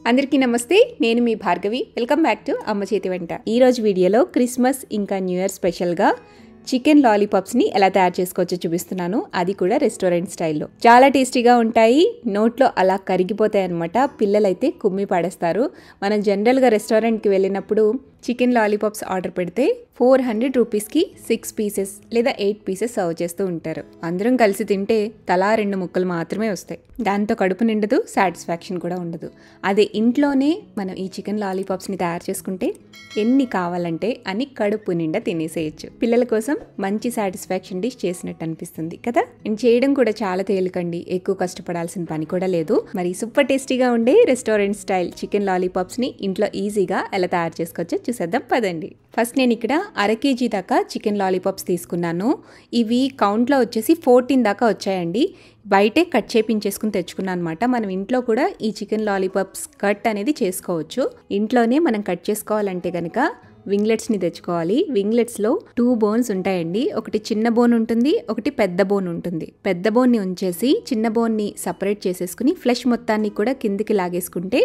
అందరికీ నమస్తే, నేను మీ భార్గవి. వెల్కమ్ బ్యాక్ టు అమ్మ చేతి వెంట. ఈ రోజు వీడియోలో క్రిస్మస్ ఇంకా న్యూ ఇయర్ స్పెషల్గా చికెన్ లాలీపాప్స్ని ఎలా తయారు చేసుకోవచ్చో చూపిస్తున్నాను. అది కూడా రెస్టారెంట్ స్టైల్లో. చాలా టేస్టీగా ఉంటాయి, నోట్లో అలా కరిగిపోతాయి అనమాట. పిల్లలైతే కుమ్మి పడేస్తారు. మనం జనరల్గా రెస్టారెంట్కి వెళ్ళినప్పుడు చికెన్ లాలీపాప్స్ ఆర్డర్ పెడితే 400 రూపీస్కి 6 పీసెస్ లేదా 8 పీసెస్ సర్వ్ చేస్తూ ఉంటారు. అందరం కలిసి తింటే తలా 2 ముక్కలు మాత్రమే వస్తాయి. దాంతో కడుపు నిండదు, సాటిస్ఫాక్షన్ కూడా ఉండదు. అదే ఇంట్లోనే మనం ఈ చికెన్ లాలీపాప్స్ని తయారు చేసుకుంటే ఎన్ని కావాలంటే అని కడుపు నిండా తినేసేయచ్చు. పిల్లల కోసం మంచి సాటిస్ఫాక్షన్ డిష్ చేసినట్టు అనిపిస్తుంది కదా. అండ్ చేయడం కూడా చాలా తేలికండి, ఎక్కువ కష్టపడాల్సిన పని కూడా లేదు. మరి సూపర్ టేస్టీగా ఉండే రెస్టారెంట్ స్టైల్ చికెన్ లాలీపాప్స్ని ఇంట్లో ఈజీగా ఎలా తయారు చేసుకోవచ్చో చూసేద్దాం పదండి. ఫస్ట్ నేను ఇక్కడ 1/2 kg దాకా చికెన్ లాలీపాప్స్ తీసుకున్నాను. ఇవి కౌంట్లో వచ్చేసి 14 దాకా వచ్చాయండి. బయటే కట్ చేపించేసుకుని తెచ్చుకున్నాను అనమాట. మనం ఇంట్లో కూడా ఈ చికెన్ లాలీపాప్స్ కట్ అనేది చేసుకోవచ్చు. ఇంట్లోనే మనం కట్ చేసుకోవాలంటే కనుక వింగ్లెట్స్ని తెచ్చుకోవాలి. వింగ్లెట్స్లో 2 బోన్స్ ఉంటాయండి. ఒకటి చిన్న బోన్ ఉంటుంది, ఒకటి పెద్ద బోన్ ఉంటుంది. పెద్ద బోన్ని ఉంచేసి చిన్న బోన్ని సపరేట్ చేసేసుకుని ఫ్లెష్ మొత్తాన్ని కూడా కిందికి లాగేసుకుంటే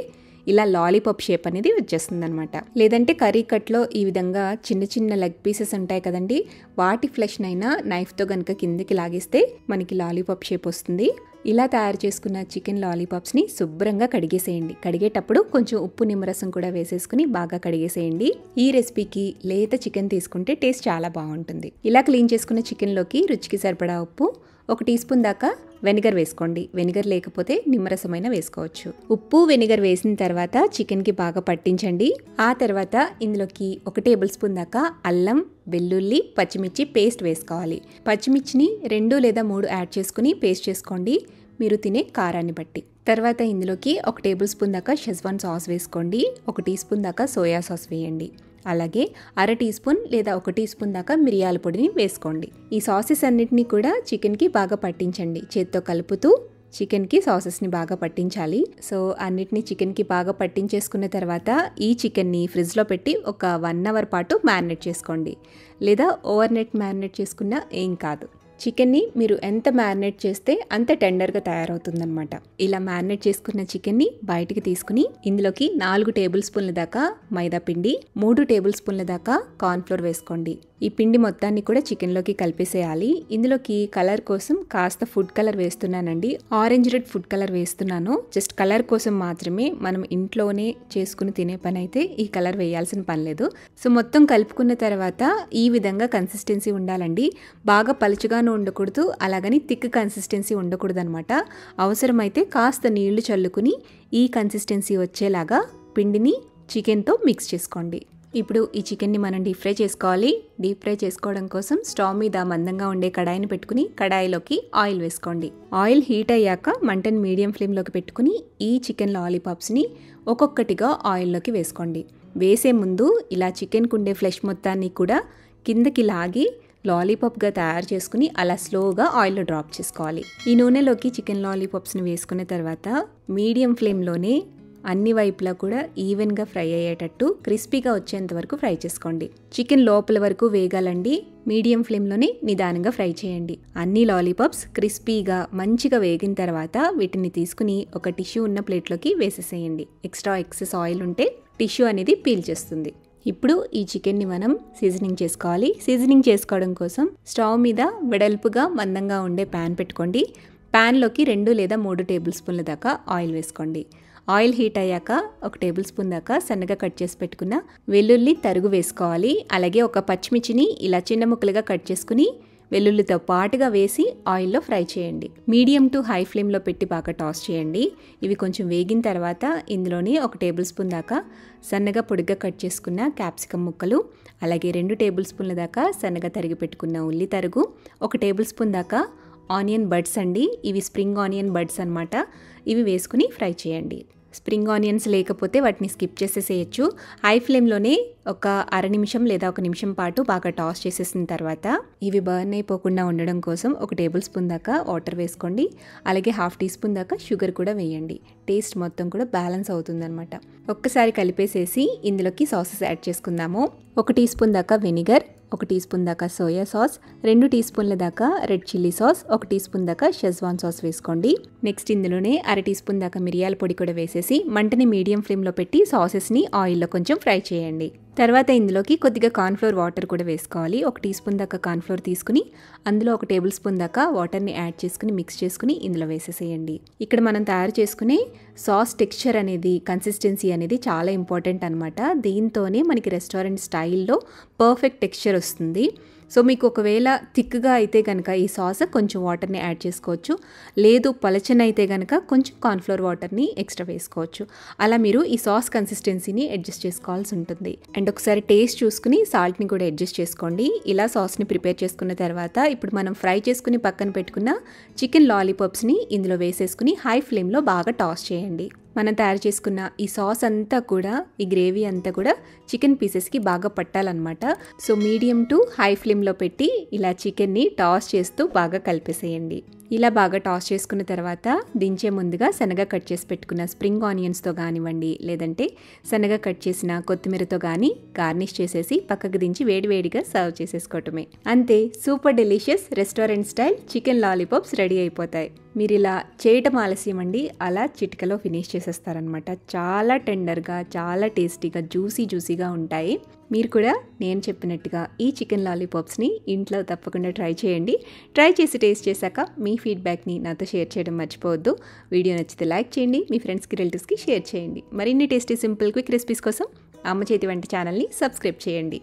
ఇలా లాలీపాప్ షేప్ అనేది వచ్చేస్తుంది అనమాట. లేదంటే కర్రీ కట్లో ఈ విధంగా చిన్న చిన్న లెగ్ పీసెస్ ఉంటాయి కదండి, వాటి ఫ్లెష్నైనా నైఫ్తో కనుక కిందికి లాగేస్తే మనకి లాలీపాప్ షేప్ వస్తుంది. ఇలా తయారు చేసుకున్న చికెన్ లాలీపాప్స్ని శుభ్రంగా కడిగేసేయండి. కడిగేటప్పుడు కొంచెం ఉప్పు నిమ్మరసం కూడా వేసేసుకుని బాగా కడిగేసేయండి. ఈ రెసిపీకి లేత చికెన్ తీసుకుంటే టేస్ట్ చాలా బాగుంటుంది. ఇలా క్లీన్ చేసుకున్న చికెన్లోకి రుచికి సరిపడా ఉప్పు, 1 టీ స్పూన్ దాకా వెనిగర్ వేసుకోండి. వెనిగర్ లేకపోతే నిమ్మరసమైన వేసుకోవచ్చు. ఉప్పు వెనిగర్ వేసిన తర్వాత చికెన్కి బాగా పట్టించండి. ఆ తర్వాత ఇందులోకి 1 టేబుల్ స్పూన్ దాకా అల్లం, వెల్లుల్లి, పచ్చిమిర్చి పేస్ట్ వేసుకోవాలి. పచ్చిమిర్చిని 2 లేదా 3 యాడ్ చేసుకుని పేస్ట్ చేసుకోండి, మీరు తినే కారాన్ని బట్టి. తర్వాత ఇందులోకి 1 టేబుల్ స్పూన్ దాకా షెజ్వాన్ సాస్ వేసుకోండి. 1 టీ స్పూన్ దాకా సోయా సాస్ వేయండి. అలాగే 1/2 టీ స్పూన్ లేదా 1 టీ స్పూన్ దాకా మిరియాల పొడిని వేసుకోండి. ఈ సాసెస్ అన్నిటినీ కూడా చికెన్కి బాగా పట్టించండి. చేత్తో కలుపుతూ చికెన్కి సాసెస్ని బాగా పట్టించాలి. సో అన్నిటినీ చికెన్కి బాగా పట్టించేసుకున్న తర్వాత ఈ చికెన్ని ఫ్రిడ్జ్లో పెట్టి ఒక 1 అవర్ పాటు మ్యారినేట్ చేసుకోండి. లేదా ఓవర్ నైట్ మ్యారినేట్ చేసుకున్నా ఏం కాదు. చికెన్ని మీరు ఎంత మ్యారినేట్ చేస్తే అంత టెండర్గా తయారవుతుందన్నమాట. ఇలా మ్యారినేట్ చేసుకున్న చికెన్ని బయటికి తీసుకుని ఇందులోకి 4 టేబుల్ స్పూన్ల దాకా మైదా పిండి, 3 టేబుల్ స్పూన్ల దాకా కార్న్ఫ్లోర్ వేసుకోండి. ఈ పిండి మొత్తాన్ని కూడా చికెన్లోకి కలిపేసేయాలి. ఇందులోకి కలర్ కోసం కాస్త ఫుడ్ కలర్ వేస్తున్నానండి. ఆరెంజ్ రెడ్ ఫుడ్ కలర్ వేస్తున్నాను. జస్ట్ కలర్ కోసం మాత్రమే, మనం ఇంట్లోనే చేసుకుని తినే పని అయితే ఈ కలర్ వేయాల్సిన పని లేదు. సో మొత్తం కలుపుకున్న తర్వాత ఈ విధంగా కన్సిస్టెన్సీ ఉండాలండి. బాగా పలుచగాను ఉండకూడదు, అలాగని థిక్ కన్సిస్టెన్సీ ఉండకూడదు అనమాట. అవసరమైతే కాస్త నీళ్లు చల్లుకుని ఈ కన్సిస్టెన్సీ వచ్చేలాగా పిండిని చికెన్తో మిక్స్ చేసుకోండి. ఇప్పుడు ఈ చికెన్ని మనం డీప్ ఫ్రై చేసుకోవాలి. డీప్ ఫ్రై చేసుకోవడం కోసం స్టవ్ మీద మందంగా ఉండే కడాయిని పెట్టుకుని కడాయిలోకి ఆయిల్ వేసుకోండి. ఆయిల్ హీట్ అయ్యాక మంటను మీడియం ఫ్లేమ్లోకి పెట్టుకుని ఈ చికెన్ లాలీపాప్స్ని ఒక్కొక్కటిగా ఆయిల్లోకి వేసుకోండి. వేసే ముందు ఇలా చికెన్కు ఉండే ఫ్లెష్ మొత్తాన్ని కూడా కిందకి లాగి లాలీపాప్గా తయారు చేసుకుని అలా స్లోగా ఆయిల్లో డ్రాప్ చేసుకోవాలి. ఈ నూనెలోకి చికెన్ లాలీపాప్స్ని వేసుకున్న తర్వాత మీడియం ఫ్లేమ్లోనే అన్ని వైపులా కూడా ఈవెన్గా ఫ్రై అయ్యేటట్టు క్రిస్పీగా వచ్చేంత వరకు ఫ్రై చేసుకోండి. చికెన్ లోపల వరకు వేగాలండి. మీడియం ఫ్లేమ్లోనే నిదానంగా ఫ్రై చేయండి. అన్ని లాలీపాప్స్ క్రిస్పీగా మంచిగా వేగిన తర్వాత వీటిని తీసుకుని ఒక టిష్యూ ఉన్న ప్లేట్లోకి వేసేసేయండి. ఎక్సెస్ ఆయిల్ ఉంటే టిష్యూ అనేది పీల్ చేస్తుంది. ఇప్పుడు ఈ చికెన్ని మనం సీజనింగ్ చేసుకోవాలి. సీజనింగ్ చేసుకోవడం కోసం స్టవ్ మీద వెడల్పుగా మందంగా ఉండే ప్యాన్ పెట్టుకోండి. ప్యాన్లోకి 2 లేదా 3 టేబుల్ స్పూన్ల దాకా ఆయిల్ వేసుకోండి. ఆయిల్ హీట్ అయ్యాక 1 టేబుల్ స్పూన్ దాకా సన్నగా కట్ చేసి పెట్టుకున్న వెల్లుల్లి తరుగు వేసుకోవాలి. అలాగే ఒక పచ్చిమిర్చిని ఇలా చిన్న ముక్కలుగా కట్ చేసుకుని వెల్లుల్లితో పాటుగా వేసి ఆయిల్లో ఫ్రై చేయండి. మీడియం టు హై ఫ్లేమ్లో పెట్టి బాగా టాస్ చేయండి. ఇవి కొంచెం వేగిన తర్వాత ఇందులోని 1 టేబుల్ స్పూన్ దాకా సన్నగా పొడిగా కట్ చేసుకున్న క్యాప్సికమ్ ముక్కలు, అలాగే 2 టేబుల్ స్పూన్ల దాకా సన్నగా తరిగి పెట్టుకున్న ఉల్లి తరుగు, 1 టేబుల్ స్పూన్ దాకా ఆనియన్ బడ్స్ అండి. ఇవి స్ప్రింగ్ ఆనియన్ బడ్స్ అనమాట. ఇవి వేసుకుని ఫ్రై చేయండి. స్ప్రింగ్ ఆనియన్స్ లేకపోతే వాటిని స్కిప్ చేసేసేయచ్చు. హై ఫ్లేమ్లోనే ఒక 1/2 నిమిషం లేదా 1 నిమిషం పాటు బాగా టాస్ చేసేసిన తర్వాత ఇవి బర్న్ అయిపోకుండా ఉండడం కోసం 1 టేబుల్ స్పూన్ దాకా వాటర్ వేసుకోండి. అలాగే 1/2 టీ స్పూన్ దాకా షుగర్ కూడా వేయండి. టేస్ట్ మొత్తం కూడా బ్యాలెన్స్ అవుతుందన్నమాట. ఒక్కసారి కలిపేసేసి ఇందులోకి సాసెస్ యాడ్ చేసుకుందాము. 1 టీ స్పూన్ దాకా వెనిగర్, 1 టీ స్పూన్ దాకా సోయా సాస్, 2 టీ స్పూన్ల దాకా red chilli sauce, 1 teaspoon దాకా షెజ్వాన్ సాస్ వేసుకోండి. నెక్స్ట్ ఇందులోనే 1/2 టీ స్పూన్ దాకా మిరియాల పొడి కూడా వేసేసి మంటని మీడియం ఫ్లేమ్లో పెట్టి సాసెస్ని ఆయిల్లో కొంచెం ఫ్రై చేయండి. తర్వాత ఇందులోకి కొద్దిగా కార్న్ఫ్లోర్ వాటర్ కూడా వేసుకోవాలి. 1 టీ స్పూన్ దాకా కార్న్ఫ్లోర్ తీసుకుని అందులో 1 టేబుల్ స్పూన్ దాకా వాటర్ని యాడ్ చేసుకుని మిక్స్ చేసుకుని ఇందులో వేసేసేయండి. ఇక్కడ మనం తయారు చేసుకునే సాస్ టెక్స్చర్ అనేది, కన్సిస్టెన్సీ అనేది చాలా ఇంపార్టెంట్ అనమాట. దీంతోనే మనకి రెస్టారెంట్ స్టైల్లో పర్ఫెక్ట్ టెక్స్చర్ వస్తుంది. సో మీకు ఒకవేళ థిక్గా అయితే కనుక ఈ సాస్ కొంచెం వాటర్ని యాడ్ చేసుకోవచ్చు, లేదు పలచనైతే కనుక కొంచెం కార్న్ఫ్లోర్ వాటర్ని ఎక్స్ట్రా వేసుకోవచ్చు. అలా మీరు ఈ సాస్ కన్సిస్టెన్సీని అడ్జస్ట్ చేసుకోవాల్సి ఉంటుంది. అండ్ ఒకసారి టేస్ట్ చూసుకుని సాల్ట్ని కూడా అడ్జస్ట్ చేసుకోండి. ఇలా సాస్ని ప్రిపేర్ చేసుకున్న తర్వాత ఇప్పుడు మనం ఫ్రై చేసుకుని పక్కన పెట్టుకున్న చికెన్ లాలీపాప్స్ని ఇందులో వేసేసుకుని హై ఫ్లేమ్లో బాగా టాస్ చేయండి. మనం తయారు చేసుకున్న ఈ సాస్ అంతా కూడా, ఈ గ్రేవీ అంతా కూడా చికెన్ పీసెస్కి బాగా పట్టాలన్నమాట. సో మీడియం టు హై ఫ్లేమ్లో పెట్టి ఇలా చికెన్ని టాస్ చేస్తూ బాగా కలిపేసేయండి. ఇలా బాగా టాస్ చేసుకున్న తర్వాత దించే ముందుగా సన్నగా కట్ చేసి పెట్టుకున్న స్ప్రింగ్ ఆనియన్స్తో కానివ్వండి, లేదంటే సన్నగా కట్ చేసిన కొత్తిమీరతో కానీ గార్నిష్ చేసేసి పక్కకు దించి వేడివేడిగా సర్వ్ చేసేసుకోవటమే. అంతే, super delicious restaurant style chicken lollipops ready అయిపోతాయి. మీరు ఇలా చేయటం ఆలస్యం అండి, అలా చిటికలో ఫినిష్ చేసేస్తారనమాట. చాలా టెండర్గా, చాలా టేస్టీగా, జ్యూసీగా ఉంటాయి. మీరు కూడా నేను చెప్పినట్టుగా ఈ చికెన్ లాలీపాప్స్ని ఇంట్లో తప్పకుండా ట్రై చేయండి. ట్రై చేసి టేస్ట్ చేశాక మీ ఫీడ్బ్యాక్ని నాతో షేర్ చేయడం మర్చిపోవద్దు. వీడియో నచ్చితే లైక్ చేయండి, మీ ఫ్రెండ్స్కి, రిలేటివ్స్కి షేర్ చేయండి. మరిన్ని టేస్టీ, సింపుల్, క్విక్ రెసిపీస్ కోసం అమ్మ చేతి వంట ఛానల్ని సబ్స్క్రైబ్ చేయండి.